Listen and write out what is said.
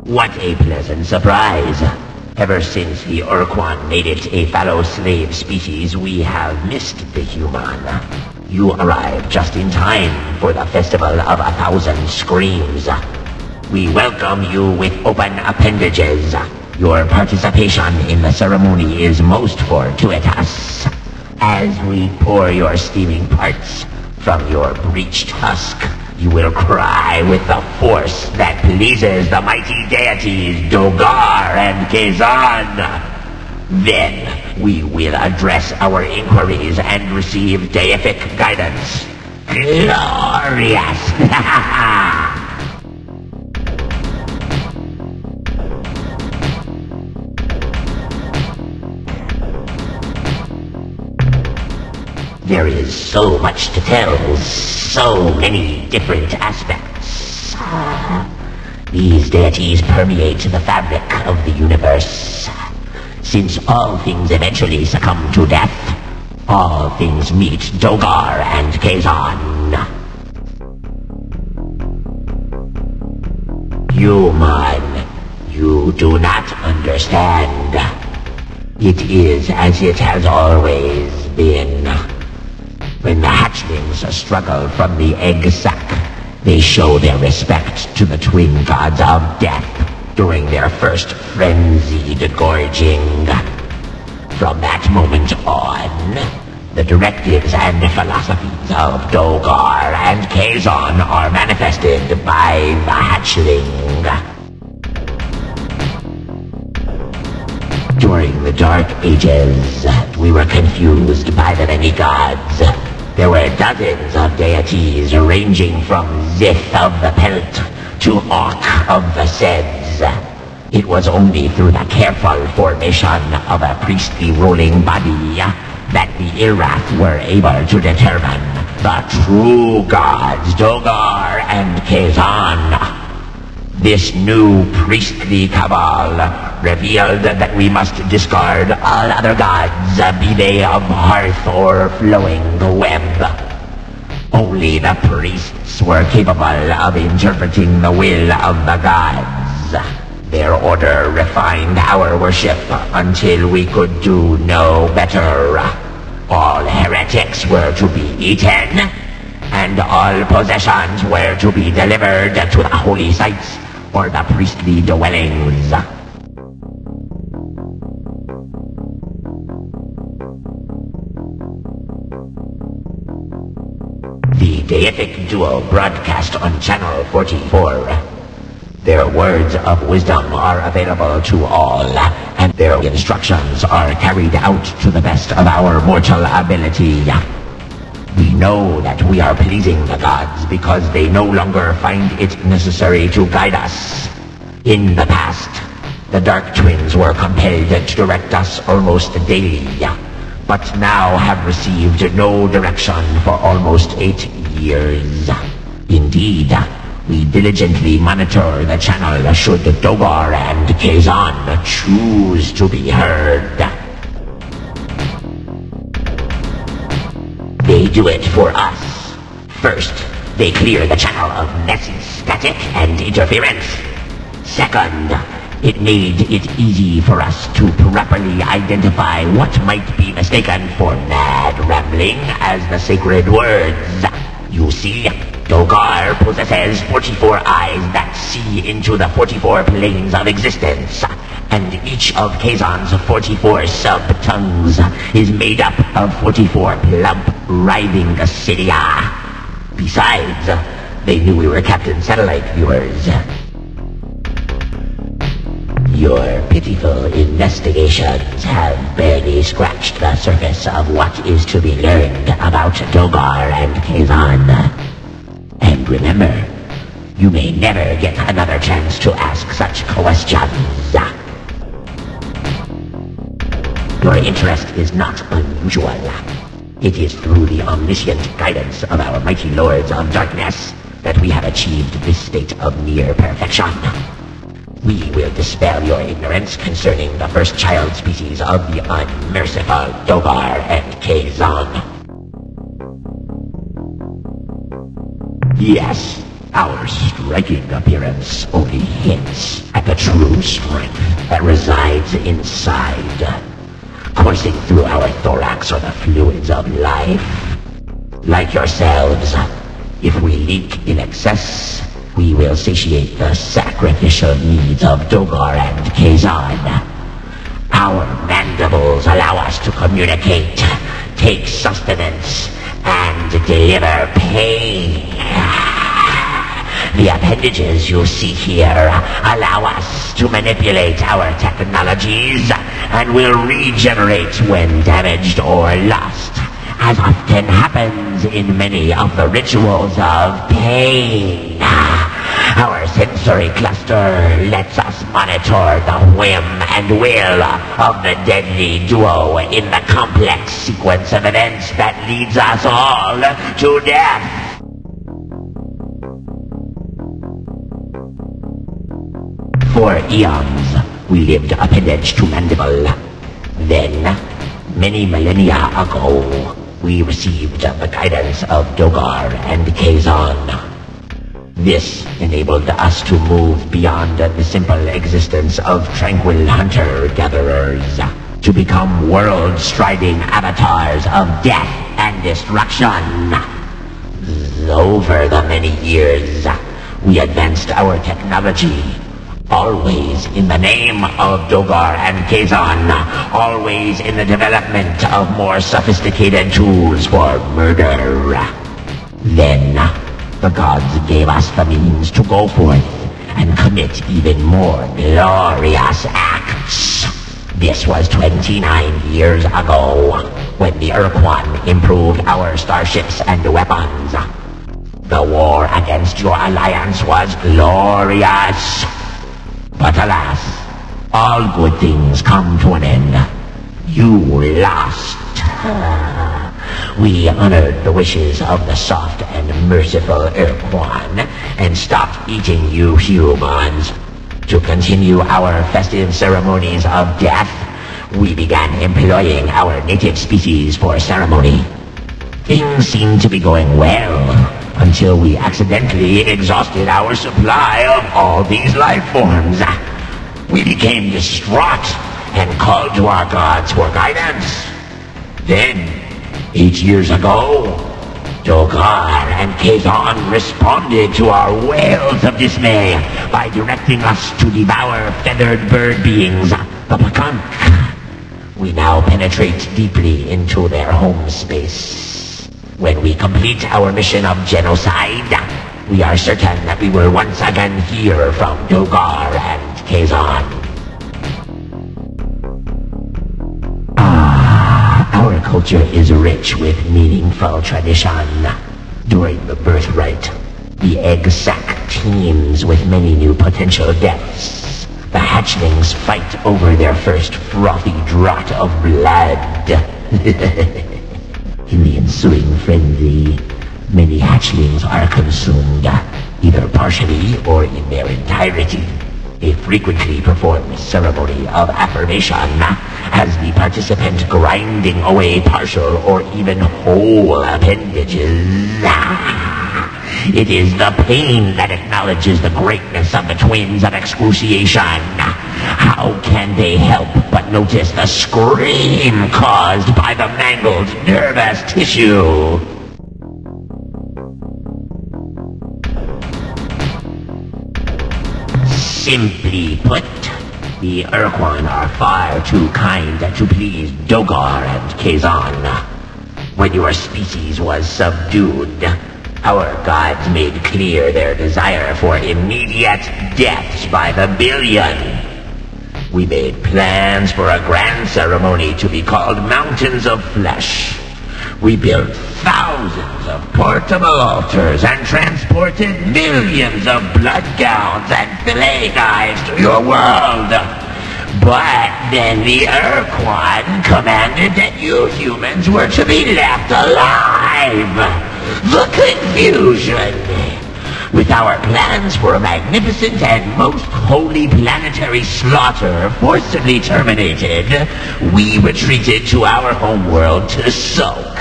What a pleasant surprise. Ever since the Urquan made it a fellow slave species, we have missed the human. You arrived just in time for the Festival of 1,000 Screams. We welcome you with open appendages. Your participation in the ceremony is most fortuitous. As we pour your steaming parts from your breached husk, you will cry with the force that pleases the mighty deities Dogar and Kazan. Then we will address our inquiries and receive deific guidance. Glorious! There is so much to tell, so many different aspects. These deities permeate the fabric of the universe. Since all things eventually succumb to death, all things meet Dogar and Kazan. Human, you do not understand. It is as it has always been. When the hatchlings struggle from the egg sac, they show their respect to the twin gods of death during their first frenzied gorging. From that moment on, the directives and philosophies of Dogar and Kazan are manifested by the hatchling. During the Dark Ages, we were confused by the many gods. There were dozens of deities ranging from Zith of the Pelt to Orc of the Seds. It was only through the careful formation of a priestly ruling body that the Ilwrath were able to determine the true gods, Dogar and Kazan. This new priestly cabal revealed that we must discard all other gods, be they of hearth or flowing web. Only the priests were capable of interpreting the will of the gods. Their order refined our worship until we could do no better. All heretics were to be eaten, and all possessions were to be delivered to the holy sites or the priestly dwellings. The deific duo broadcast on Channel 44. Their words of wisdom are available to all, and their instructions are carried out to the best of our mortal ability. We know that we are pleasing the gods because they no longer find it necessary to guide us. In the past, the Dark Twins were compelled to direct us almost daily, but now have received no direction for almost 8 years. Indeed, we diligently monitor the channel should Dogar and Kazan choose to be heard. They do it for us. First, they clear the channel of messy static and interference. Second, it made it easy for us to properly identify what might be mistaken for mad rambling as the sacred words. You see, Dogar possesses 44 eyes that see into the 44 planes of existence, and each of Kazan's 44 sub-tongues is made up of 44 plump, writhing cilia. Besides, they knew we were Captain Satellite viewers. Your pitiful investigations have barely scratched the surface of what is to be learned about Dogar and Kazan. And remember, you may never get another chance to ask such questions. Your interest is not unusual. It is through the omniscient guidance of our mighty lords of darkness that we have achieved this state of near perfection. We will dispel your ignorance concerning the first child species of the unmerciful Dogar and Kazan. Yes, Our striking appearance only hints at the true strength that resides inside. Coursing through our thorax are the fluids of life. Like yourselves, if we leak in excess, we will satiate the sacrificial needs of Dogar and Kazan. Our mandibles allow us to communicate, take sustenance, and deliver pain. The appendages you see here allow us to manipulate our technologies and will regenerate when damaged or lost, as often happens in many of the rituals of pain. Our sensory cluster lets us monitor the whim and will of the deadly duo in the complex sequence of events that leads us all to death. For eons, we lived appendage to mandible. Then, many millennia ago, we received the guidance of Dogar and Kazan. This enabled us to move beyond the simple existence of tranquil hunter-gatherers, to become world-striding avatars of death and destruction. Over the many years, we advanced our technology, always in the name of Dogar and Kazan, always in the development of more sophisticated tools for murder. Then, the gods gave us the means to go forth and commit even more glorious acts. This was 29 years ago, when the Urquan improved our starships and weapons. The war against your alliance was glorious. But alas, all good things come to an end. You lost. We honored the wishes of the soft and merciful Urquan and stopped eating you humans. To continue our festive ceremonies of death, we began employing our native species for ceremony. Things seemed to be going well, until we accidentally exhausted our supply of all these life forms. We became distraught and called to our gods for guidance. Then, 8 years ago, Dogar and Kazan responded to our wails of dismay by directing us to devour feathered bird beings, the Pakunk. We now penetrate deeply into their home space. When we complete our mission of genocide, we are certain that we will once again hear from Dogar and Kazan. Our culture is rich with meaningful tradition. During the birthright, the egg sac teems with many new potential deaths. The hatchlings fight over their first frothy draught of blood. In the ensuing frenzy, many hatchlings are consumed, either partially or in their entirety. A frequently performed ceremony of affirmation has the participant grinding away partial or even whole appendages. It is the pain that acknowledges the greatness of the twins of excruciation. How can they help but notice the scream caused by the mangled nervous tissue? Simply put, the Urquan are far too kind to please Dogar and Kazan. When your species was subdued, our gods made clear their desire for immediate deaths by the billion. We made plans for a grand ceremony to be called Mountains of Flesh. We built thousands of portable altars and transported millions of blood gowns and fillet knives to your world. But then the Urquan commanded that you humans were to be left alive. The confusion! With our plans for a magnificent and most holy planetary slaughter forcibly terminated, we retreated to our homeworld to sulk.